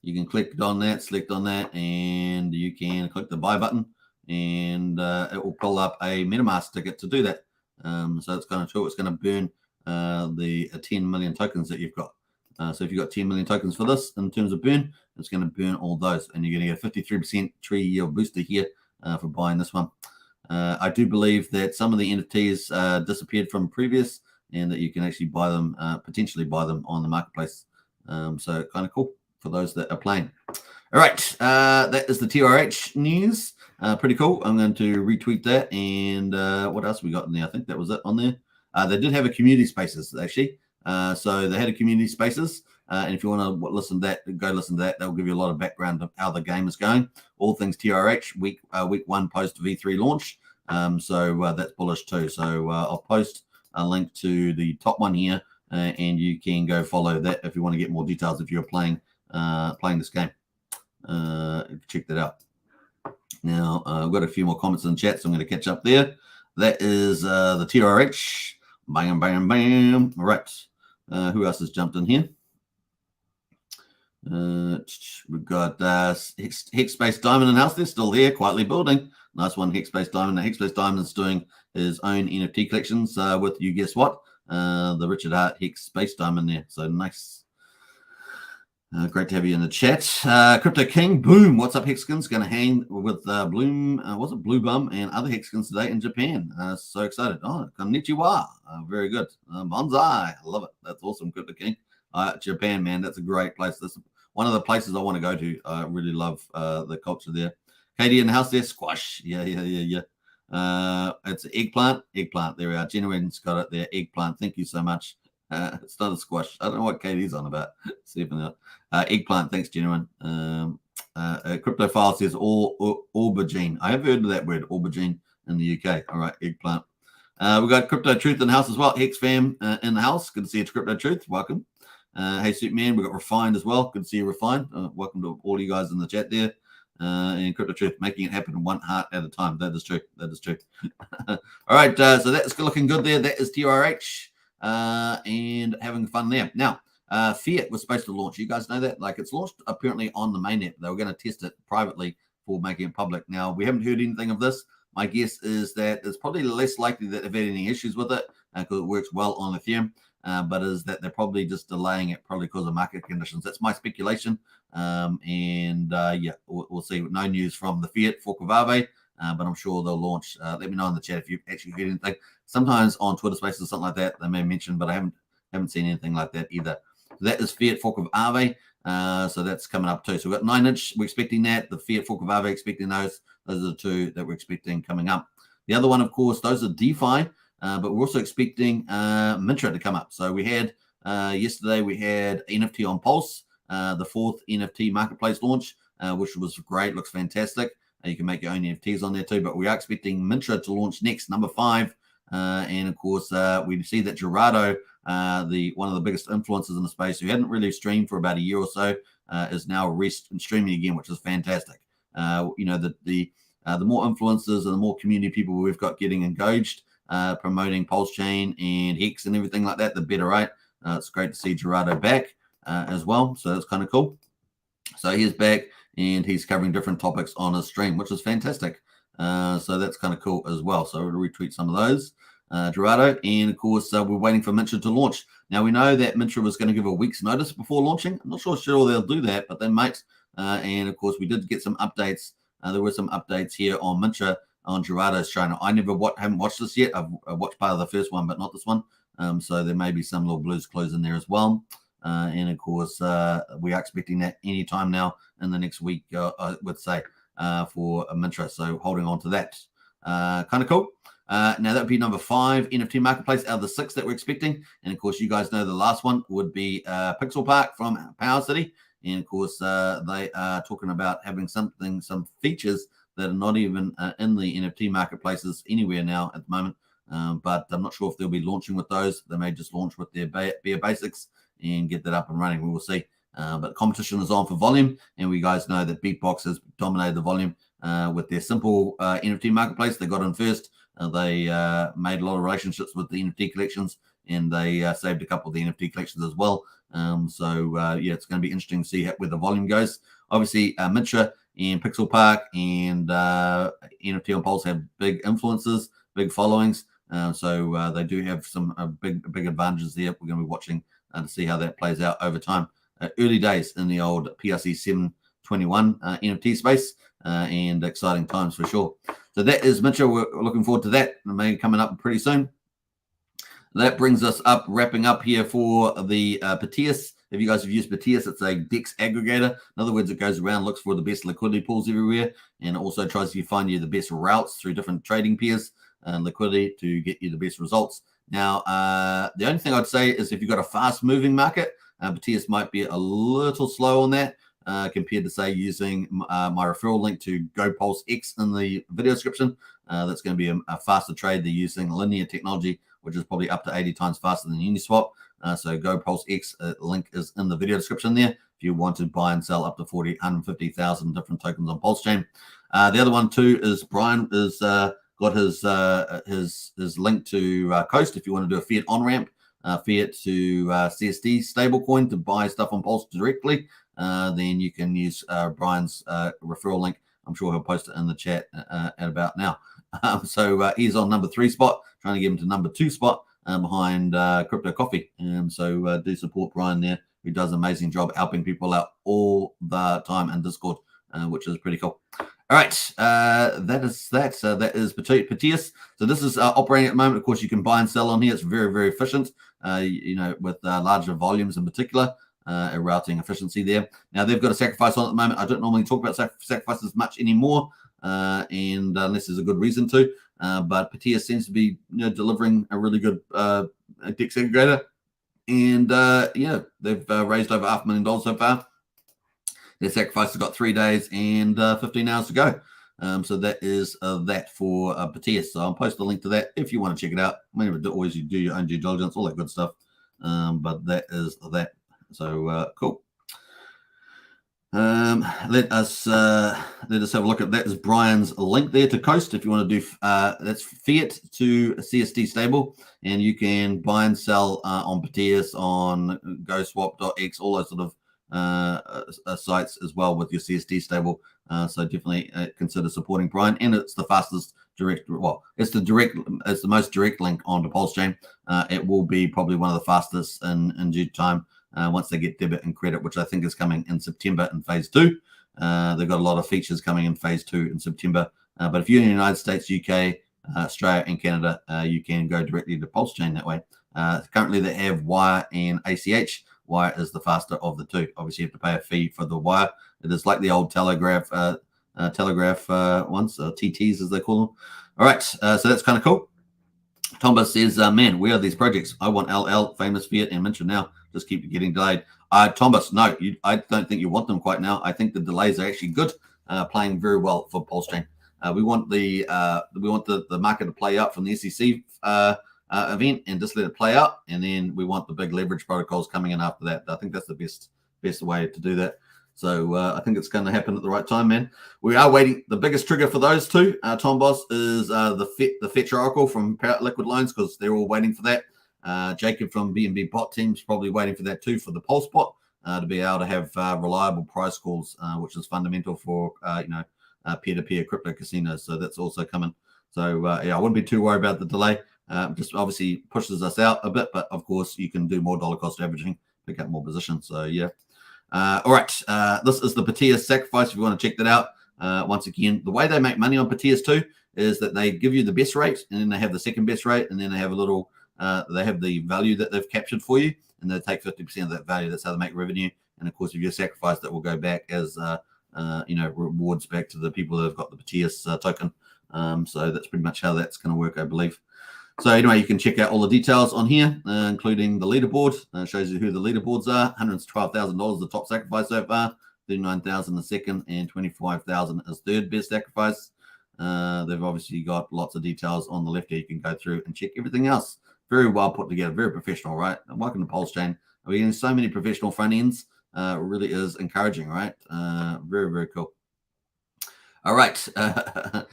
A: you can click on that, select on that, and you can click the buy button, and it will pull up a MetaMask ticket to do that. So it's kind of cool. It's going to burn the 10 million tokens that you've got. So if you've got 10 million tokens for this in terms of burn, it's going to burn all those. And you're going to get a 53% tree yield booster here for buying this one. I do believe that some of the NFTs disappeared from previous, and that you can actually buy them, potentially buy them on the marketplace. So kind of cool for those that are playing. All right, that is the TRH news. Pretty cool. I'm going to retweet that. And what else we got in there? I think that was it on there. They did have a community spaces, actually. So they had a community spaces, and if you want to listen to that, go listen to that. They'll give you a lot of background of how the game is going. All things TRH week 1 post V3 launch. So that's bullish too. So I'll post a link to the top one here, and you can go follow that if you want to get more details. If you're playing this game, check that out. Now I've got a few more comments in the chat, so I'm going to catch up there. That is the TRH. Bam, bam, bam. All right. Who else has jumped in here? We've got Hex-based Diamond in house. They're still there, quietly building. Nice one, Hex-based Diamond. Hex-based Diamond is doing his own NFT collections with, you guess what? The Richard Hart Hex-based Diamond there. So nice. Great to have you in the chat. Crypto King, boom. What's up, Hexkins? Going to hang with Bloom, was it Blue Bum and other Hexkins today in Japan. So excited. Oh, konnichiwa. Very good. Bonsai. I love it. That's awesome, Crypto King. Japan, man, that's a great place. That's one of the places I want to go to. I really love the culture there. Katie in the house there. Squash. Yeah. It's eggplant. Eggplant. There we are. Genuine's got it there. Eggplant. Thank you so much. It's not a squash. I don't know what Katie's on about. Eggplant. Thanks, Genuine. Cryptophile says aubergine. I have heard of that word, aubergine, in the UK. All right, eggplant. We've got Crypto Truth in the house as well. Hex fam in the house. Good to see you, Crypto Truth. Welcome. Hey, Superman. We've got Refined as well. Good to see you, Refined. Welcome to all you guys in the chat there. And Crypto Truth, making it happen one heart at a time. That is true. That is true. All right, so that's looking good there. That is TRH. And having fun there. Now, Fiat was supposed to launch. You guys know that? Like, it's launched apparently on the mainnet. They were going to test it privately for making it public. Now, we haven't heard anything of this. My guess is that it's probably less likely that they've had any issues with it because it works well on Ethereum, but is that they're probably just delaying it probably because of market conditions. That's my speculation. Yeah, we'll see. No news from the Fiat fork of Aave. But I'm sure they'll launch. Let me know in the chat if you've actually heard anything. Sometimes on Twitter Spaces or something like that, they may mention, but I haven't seen anything like that either. So that is Fiat fork of Aave. So that's coming up too. So we've got 9inch. We're expecting that. The Fiat fork of Aave, expecting those. Those are the two that we're expecting coming up. The other one, of course, those are DeFi, but we're also expecting Mintra to come up. So we had yesterday, we had NFT on Pulse, the 4th NFT marketplace launch, which was great. Looks fantastic. You can make your own NFTs on there too, but we are expecting Mintra to launch next, number 5. And of course, we see that Gerardo, one of the biggest influencers in the space, who hadn't really streamed for about a year or so, is now streaming again, which is fantastic. You know, the more influencers and the more community people we've got getting engaged, promoting Pulsechain and Hex and everything like that, the better, right? It's great to see Gerardo back as well. So that's kind of cool. So he's back and he's covering different topics on his stream, which is fantastic. So that's kind of cool as well. So we'll retweet some of those, Gerardo. And of course, we're waiting for Mintra to launch. Now we know that Mintra was going to give a week's notice before launching. I'm not sure they'll do that, but they might. And of course, we did get some updates. There were some updates here on Mintra on Gerardo's channel. I haven't watched this yet. I've watched part of the first one, but not this one. So there may be some little blues clues in there as well. And of course, we are expecting that anytime now in the next week, I would say, for Mintra. So holding on to that. Kind of cool. Now that would be number 5 NFT marketplace out of the 6 that we're expecting. And of course, you guys know the last one would be Pixel Park from Power City. And of course, they are talking about having some features that are not even in the NFT marketplaces anywhere now at the moment. But I'm not sure if they'll be launching with those. They may just launch with their bare basics and get that up and running. We will see. But competition is on for volume. And we guys know that Beatbox has dominated the volume with their simple NFT marketplace. They got in first. They made a lot of relationships with the NFT collections, and they saved a couple of the NFT collections as well. Yeah, it's going to be interesting to see where the volume goes. Obviously, Mintra and Pixel Park and NFT on Pulse have big influences, big followings. So they do have some big advantages there. We're going to be watching to see how that plays out over time. Early days in the old PRC 721 NFT space, and exciting times for sure. So that is Mintra. We're looking forward to that. Maybe coming up pretty soon. That brings us up, wrapping up here for the Proteus. If you guys have used Proteus, it's a DEX aggregator. In other words, it goes around, looks for the best liquidity pools everywhere, and also tries to find you the best routes through different trading pairs and liquidity to get you the best results. Now, the only thing I'd say is if you've got a fast-moving market, Proteus might be a little slow on that compared to, say, using my referral link to GoPulse in the video description. That's going to be a faster trade. They're using linear technology, which is probably up to 80 times faster than Uniswap. So GoPulse link is in the video description there if you want to buy and sell up to 150,000 different tokens on Pulsechain. The other one too is Brian is got got his link to Coast if you want to do a fiat on ramp, fiat to CSD stablecoin to buy stuff on Pulse directly. Then you can use Brian's referral link. I'm sure he'll post it in the chat at about now. So he's on number 3 spot, trying to get him to number 2 spot behind Crypto Coffee. So do support Brian there, who does an amazing job helping people out all the time in Discord, which is pretty cool. All right, that is Petius. So this is operating at the moment. Of course, you can buy and sell on here. It's very, very efficient, with larger volumes in particular, a routing efficiency there. Now, they've got a sacrifice on at the moment. I don't normally talk about sacrifices much anymore, and unless there's a good reason to. But Petius seems to be delivering a really good DEX aggregator. And, they've raised over $500,000 so far. Their sacrifice has got 3 days and 15 hours to go. So that is that for Petius. So I'll post a link to that if you want to check it out. Always you do your own due diligence, all that good stuff. But that is that. So cool. Let us have a look at that. Is Brian's link there to Coast if you want to do that's fiat to CSD stable, and you can buy and sell on Petius, on GoSwap.x, all those sort of sites as well with your CSD stable. So definitely consider supporting Brian, and it's the fastest direct. Well, it's the most direct link onto Pulsechain. It will be probably one of the fastest in due time. Once they get debit and credit, which I think is coming in September in phase 2. They've got a lot of features coming in phase 2 in September. But if you're in the United States, UK, Australia, and Canada, you can go directly to Pulsechain that way. Currently, they have Wire and ACH. Wire is the faster of the two. Obviously, you have to pay a fee for the Wire. It is like the old Telegraph ones, TTs as they call them. All right, so that's kind of cool. Tomba says, man, where are these projects? I want LL, Famous Fiat, and Mintra now. Just keep getting delayed. Thomas, no, I don't think you want them quite now. I think the delays are actually good, playing very well for Pulsechain. We want the market to play out from the SEC event and just let it play out, and then we want the big leverage protocols coming in after that. I think that's the best way to do that. So I think it's going to happen at the right time, man. We are waiting. The biggest trigger for those two, Tom Boss, is the Fetch Oracle from Liquid Loans, because they're all waiting for that. Jacob from BNB Bot Team's probably waiting for that too, for the Pulse Bot to be able to have reliable price calls, which is fundamental for peer-to-peer crypto casinos. So that's also coming. So I wouldn't be too worried about the delay. Just obviously pushes us out a bit, but of course you can do more dollar cost averaging, pick up more positions. So yeah. All right, this is the Petius sacrifice. If you want to check that out, once again, the way they make money on Petius too is that they give you the best rate, and then they have the second best rate, and then they have a little. They have the value that they've captured for you, and they take 50% of that value. That's how they make revenue. And of course, if you sacrifice, that will go back as rewards back to the people that have got the Petius token. So that's pretty much how that's going to work, I believe. So anyway, you can check out all the details on here, including the leaderboard. Shows you who the leaderboards are. $112,000 the top sacrifice so far, $39,000 the second, and $25,000 is third best sacrifice. They've obviously got lots of details on the left here. You can go through and check everything else. Very well put together, very professional, right? And welcome to Pulsechain. We're getting so many professional front ends. It really is encouraging, right? Very, very cool. All right.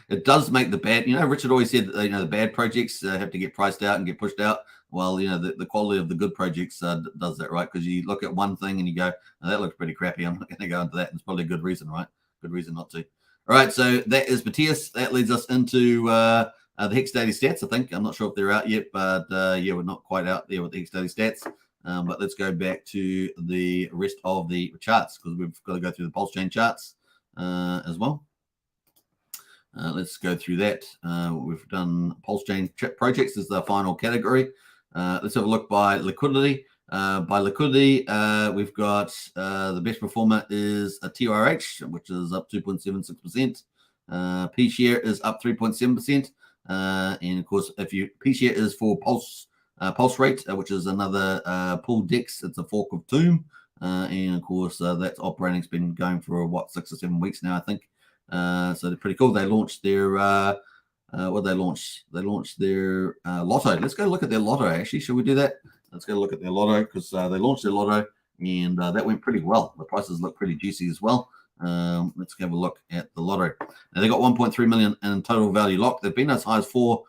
A: It does make the bad, Richard always said that, the bad projects have to get priced out and get pushed out. Well, the quality of the good projects does that, right? Because you look at one thing and you go, oh, that looks pretty crappy. I'm not going to go into that. And it's probably a good reason, right? Good reason not to. All right. So that is Petius. That leads us into the Hex Daily Stats, I think. I'm not sure if they're out yet, but we're not quite out there with the Hex Daily Stats. But let's go back to the rest of the charts, because we've got to go through the Pulsechain charts as well. Let's go through that. We've done Pulsechain projects as the final category. Let's have a look by liquidity. By liquidity, we've got the best performer is a TRH, which is up 2.76%. P share is up 3.7%. And of course, P share is for Pulse rate, which is another pool DEX. It's a fork of Tomb. And of course, that's operating. It's been going for 6 or 7 weeks now, I think. So they're pretty cool. They launched their what they launched? They launched their lotto. Let's go look at their lotto. Actually, should we do that? Let's go look at their lotto, because they launched their lotto, and that went pretty well. The prices look pretty juicy as well. Let's have a look at the lottery. Now, they got 1.3 million in total value locked. They've been as high as 4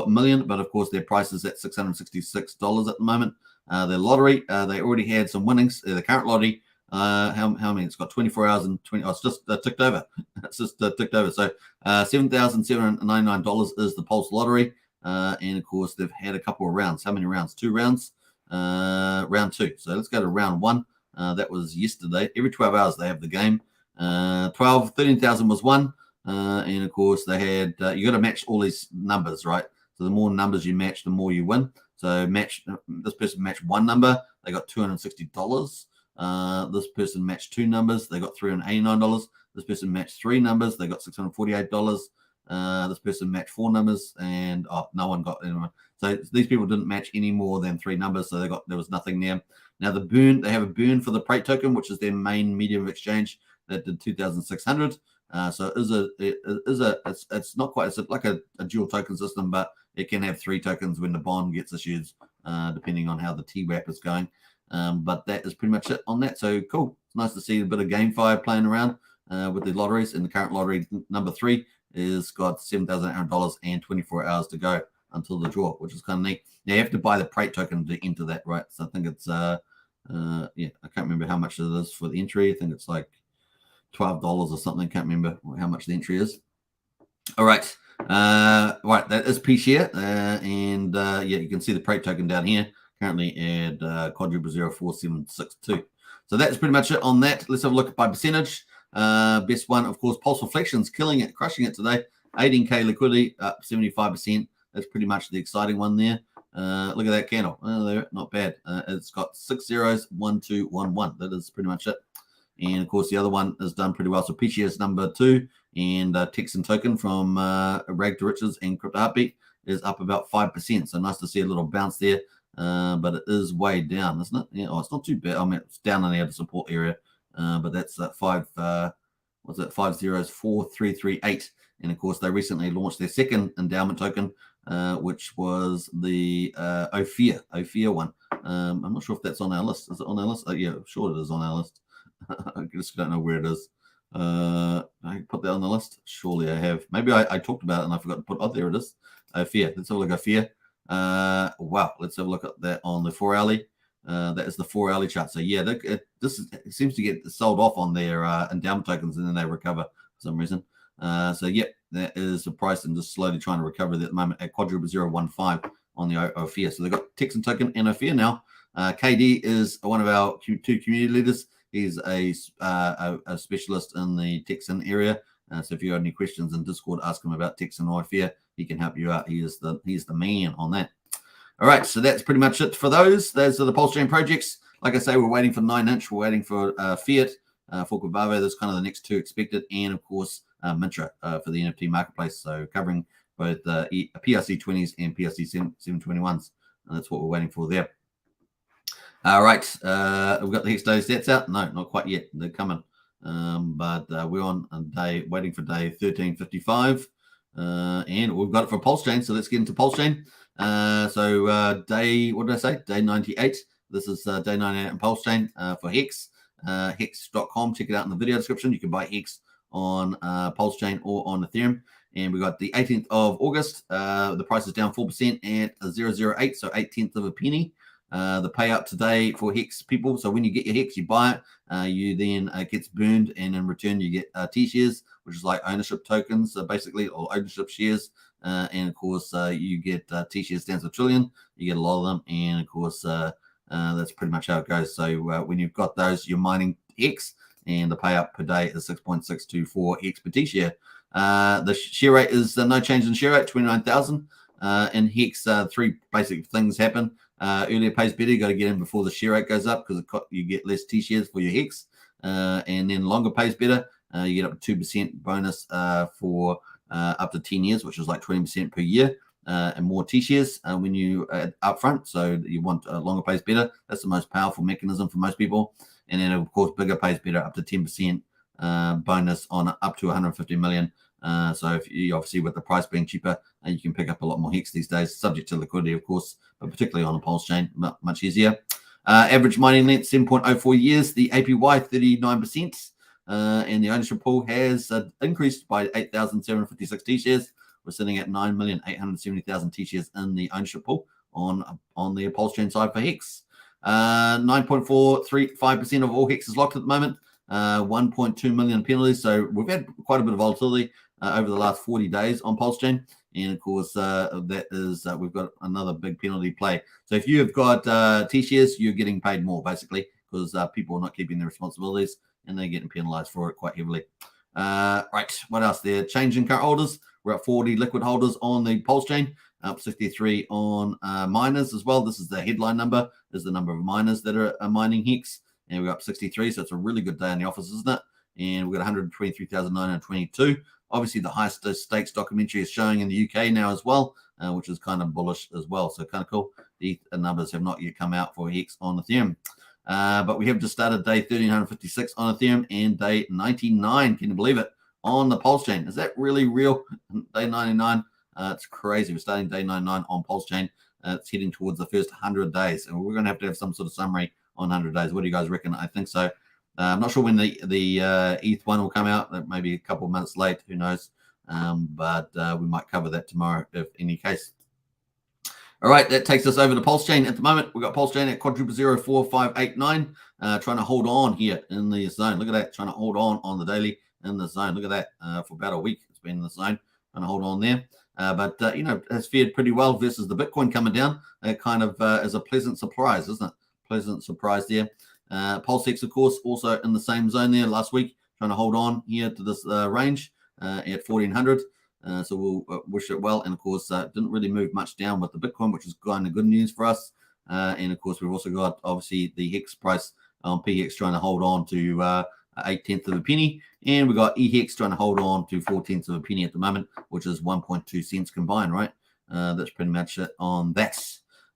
A: million, but of course their price is at $666 at the moment. Their lottery, they already had some winnings. The current lottery, how many? It's got 24 hours and 20. Oh, it's just ticked over. It's just ticked over. So $7,799 is the Pulse lottery. And of course, they've had a couple of rounds. How many rounds? 2 rounds. Round 2. So let's go to round 1. That was yesterday. Every 12 hours they have the game. 13,000 was one. And of course, they had you got to match all these numbers, right? So the more numbers you match, the more you win. So this person matched 1 number, they got $260. This person matched 2 numbers, they got $389. This person matched 3 numbers, they got $648. This person matched 4 numbers, and no one got anyone. So these people didn't match any more than 3 numbers, so there was nothing there. Now the burn, they have a burn for the Prate token, which is their main medium of exchange, that did 2,600. So it's not quite, it's like a dual token system, but it can have 3 tokens when the bond gets issued, depending on how the TWAP is going. But that is pretty much it on that. So cool. It's nice to see a bit of GameFi playing around with the lotteries. And the current lottery number 3 is got $7,800 and 24 hours to go until the draw, which is kind of neat. Now you have to buy the Prate token to enter that, right? So I think it's I can't remember how much it is for the entry. I think it's like $12 or something. Can't remember how much the entry is. All right. Right, that is P share. And you can see the Prate token down here, currently at quadruple 04762. So that's pretty much it on that. Let's have a look at by percentage. Best one, of course, Pulse Reflections, killing it, crushing it today. 18K liquidity, up 75%. That's pretty much the exciting one there. Look at that candle. Not bad. It's got 6 zeros, 1, 2, 1, 1. That is pretty much it. And of course, the other one has done pretty well. So PG is number 2, and Texan token from Rag to Riches and Crypto Heartbeat is up about 5%. So nice to see a little bounce there, but it is way down, isn't it? Yeah, it's not too bad. I mean, it's down on the support area, but that's 504,338. And of course, they recently launched their second endowment token, which was the Ophir one. I'm not sure if that's on our list. Is it on our list? Yeah, sure it is on our list. I just don't know where it is. I put that on the list. Surely I have. Maybe I talked about it and I forgot to put. Oh, there it is. Ophir. Let's have a look at Ophir. Wow. Let's have a look at that on the 4-hourly. That is the 4-hourly chart. So yeah, it seems to get sold off on their endowment tokens and then they recover for some reason. So yeah, that is the price and just slowly trying to recover at the moment at quadruple 015 on the Ophir. So they've got Texan token and Ophir now. KD is one of our 2 community leaders. He's a specialist in the Texan area. So if you have any questions in Discord, ask him about Texan or Ophir. He can help you out. He's the man on that. All right, so that's pretty much it for those. Those are the Pulsechain projects. Like I say, we're waiting for 9inch. We're waiting for Fiat, for Kavavo. Those kind of the next 2 expected, and of course Mintra for the NFT marketplace. So covering both PRC 20s and PRC 721s. And that's what we're waiting for there. All right, we've got the Hex Day stats out. No, not quite yet. They're coming, but we're on a day waiting for day 1355, and we've got it for Pulsechain. So let's get into Pulsechain. So day, what did I say? Day 98. This is day 98 in Pulsechain for Hex. Hex.com. Check it out in the video description. You can buy Hex on Pulsechain or on Ethereum. And we got the 18th of August. The price is down 4% at 0.008, so 0.8 of a penny. The payout today for Hex people. So when you get your Hex, you buy it. You then it gets burned, and in return you get T shares, which is like ownership tokens, basically, or ownership shares. And of course, you get T shares stands for trillion. You get a lot of them, and of course, that's pretty much how it goes. So when you've got those, you're mining Hex, and the payout per day is 6.624 Hex per T share. The share rate is no change in share rate, 29,000. In Hex, 3 basic things happen. Earlier pays better. You got to get in before the share rate goes up because you get less T shares for your Hex. And then longer pays better. You get up to 2% bonus for up to 10 years, which is like 20% per year. And more T shares when you up front. So you want longer pays better. That's the most powerful mechanism for most people. And then of course bigger pays better, up to 10% bonus on up to 150 million. So if you obviously with the price being cheaper, you can pick up a lot more Hex these days, subject to liquidity, of course, but particularly on a Pulsechain, much easier. Average mining length 7.04 years. The APY 39%. and the ownership pool has increased by 8,756 T-shares. We're sitting at 9,870,000 T-shares in the ownership pool on the Pulsechain side for Hex. 9.435% of all Hex is locked at the moment. 1.2 million penalties. So we've had quite a bit of volatility over the last 40 days on Pulsechain. And of course, that is we've got another big penalty play. So if you have got T-shares, you're getting paid more basically because people are not keeping their responsibilities and they're getting penalized for it quite heavily. Right, what else there? Change in current holders. We're at 40 liquid holders on the Pulsechain, up 63 on miners as well. This is the headline number, is the number of miners that are mining Hex. And we're up 63, so it's a really good day in the office, isn't it? And we've got 123,922. Obviously, the highest stakes documentary is showing in the UK now as well, which is kind of bullish as well. So kind of cool. The numbers have not yet come out for Hex on Ethereum. But we have just started day 1,356 on Ethereum and day 99, can you believe it, on the Pulsechain. Is that really real? Day 99? It's crazy. We're starting day 99 on Pulsechain. It's heading towards the first 100 days. And we're going to have some sort of summary on 100 days. What do you guys reckon? I think so. I'm not sure when the ETH one will come out. Maybe a couple of months late. Who knows? But we might cover that tomorrow, if any case. All right, that takes us over to Pulsechain. At the moment, we've got Pulsechain at quadruple 04589, trying to hold on here in the zone. Look at that, trying to hold on the daily in the zone. Look at that, for about a week it's been in the zone, trying to hold on there. But you know, has fared pretty well versus the Bitcoin coming down. It kind of is a pleasant surprise, isn't it? Pleasant surprise there. Pulsex, of course, also in the same zone there last week, trying to hold on here to this range at 1400. So we'll wish it well. And of course, didn't really move much down with the Bitcoin, which is kind of good news for us. And of course, we've also got obviously the Hex price on PHEX trying to hold on to 0.8 of a penny. And we got EHEX trying to hold on to 0.4 of a penny at the moment, which is 1.2 cents combined, right? That's pretty much it on that.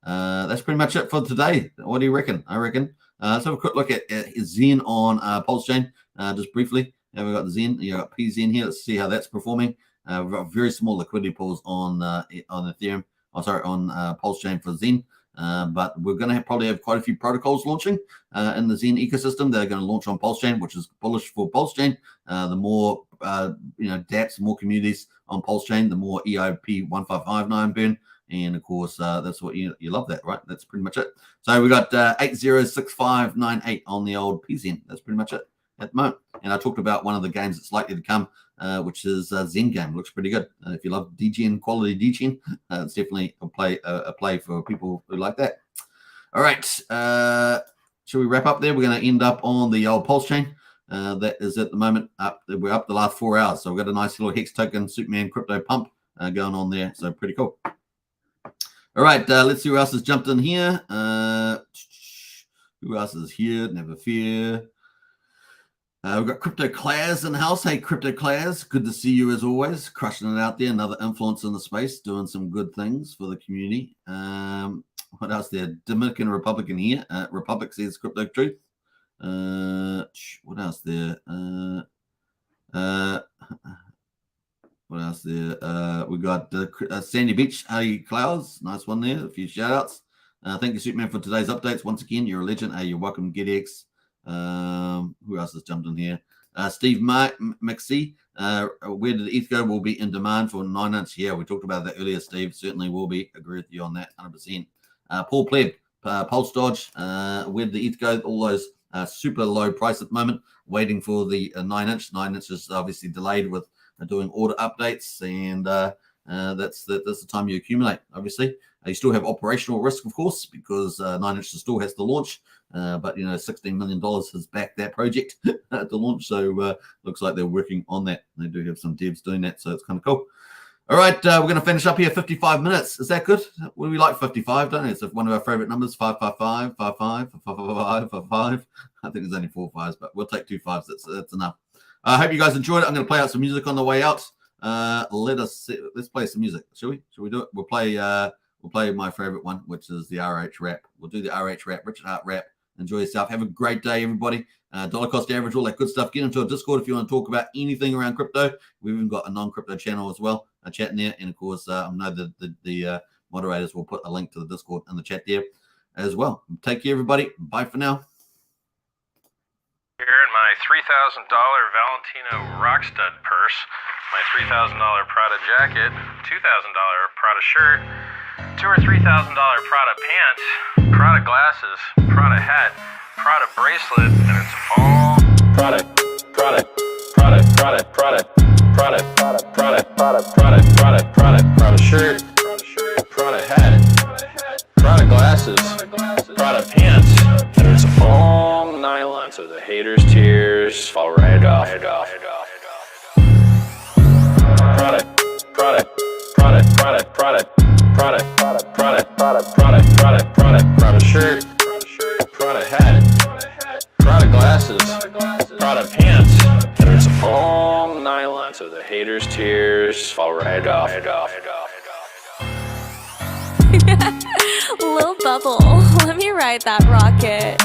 A: That's pretty much it for today. What do you reckon? I reckon. Let's have a quick look at Zen on Pulsechain just briefly. We've got the Zen, you got PZen here. Let's see how that's performing. We've got very small liquidity pools on Ethereum, on Pulsechain for Zen. But we're going to probably have quite a few protocols launching in the Zen ecosystem. They're going to launch on Pulsechain, which is bullish for Pulsechain. The more dApps, more communities on Pulsechain, the more EIP 1559 burn. And of course, that's what you love that, right? That's pretty much it. So we got 806598 on the old PZen. That's pretty much it at the moment. And I talked about one of the games that's likely to come, which is Zen game. Looks pretty good. If you love DGen, quality DGen, it's definitely a play for people who like that. All right. Should we wrap up there? We're going to end up on the old Pulsechain. That is at the moment up. We're up the last 4 hours. So we've got a nice little Hex Token Superman crypto pump going on there. So pretty cool. All right, let's see who else has jumped in here. Who else is here? Never fear. We've got Crypto Class in the house. Hey, Crypto Class, good to see you as always. Crushing it out there. Another influencer in the space, doing some good things for the community. What else there? Dominican Republican here. Republic says Crypto Truth. What else there? What else there? We got Sandy Beach. Hey, Clouds. Nice one there. A few shout outs. Thank you, Superman, for today's updates. Once again, you're a legend. Hey, you're welcome, GetX. Who else has jumped in here? Steve McSee. Where did ETH go? Will be in demand for 9 inch. Yeah, we talked about that earlier, Steve. Certainly will be. Agree with you on that 100%. Paul Pleb. Pulse Dodge. Where did the ETH go? All those super low price at the moment. Waiting for the 9 inch. 9 inch is obviously delayed with doing order updates, and that's the time you accumulate. Obviously, you still have operational risk, of course, because 9 inch still has to launch. But $16 million has backed that project to launch, so looks like they're working on that. They do have some devs doing that, so it's kind of cool. All right, we're going to finish up here. 55 minutes. Is that good? Well, we like 55, don't we? It's one of our favorite numbers. 555, 55, 555, 55. I think there's only 4 5s, but we'll take 2 5s. That's enough. I hope you guys enjoyed it. I'm going to play out some music on the way out. Let's play some music. Shall we? Shall we do it? We'll play my favorite one, which is the RH rap. We'll do the RH rap, Richard Hart rap. Enjoy yourself. Have a great day, everybody. Dollar cost average, all that good stuff. Get into a Discord if you want to talk about anything around crypto. We've even got a non-crypto channel as well, a chat in there. And of course, I know that the moderators will put a link to the Discord in the chat there as well. Take care, everybody. Bye for now.
D: Here in my my $3,000 Valentino Rockstud purse, my $3,000 Prada jacket, $2,000 Prada shirt, $2,000 or $3,000 Prada pants, Prada glasses, Prada hat, Prada bracelet, and it's all product, Prada shirt, Prada hat, Prada glasses, Prada pants, and it's all nylon, so the haters' tears fall right off. Prada shirt, Prada hat, Prada glasses, Prada pants, and it's all nylon, so the haters' tears fall right off.
E: Lil Bubble, let me ride that rocket.